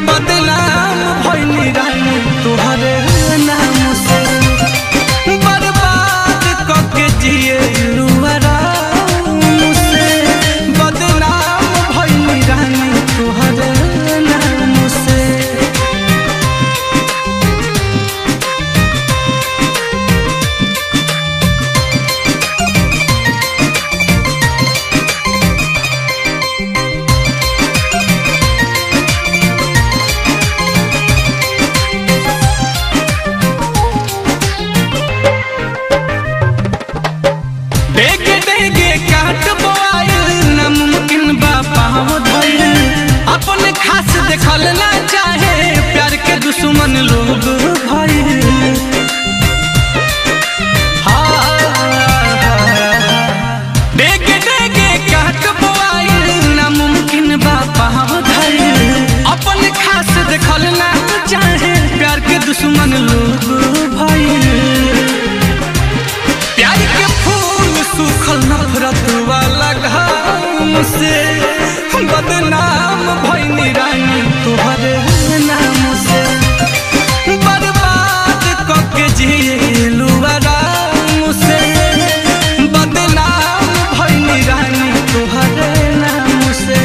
बदनाम भइनी रानी तुहरे नाम से, बर्बाद करके जिए आराम से। बदनाम भइनी रानी तुहरे नाम से। देगे देगे काट बोआइल नामुमकिन बा पाँव धइल। अपने खास देखल ना चाहे प्यार के दुश्मन लोग भइल। देगे देगे काट बोआइल नामुमकिन बा पाँव धइल। अपने खास देखल ना चाहे प्यार के दुश्मन लोग भइल। प्यार के फूल सूखल नफरत वाला घाम से, बदनाम भइनी रानी तुहरे नाम से। बर्बाद करके जिएलू आराम से। बदनाम भइनी रानी तुहरे नाम से।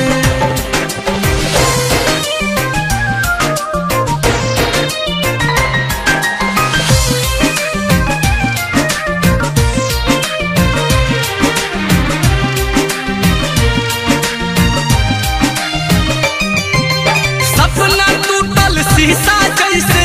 सपना टूटल शीशा जैसे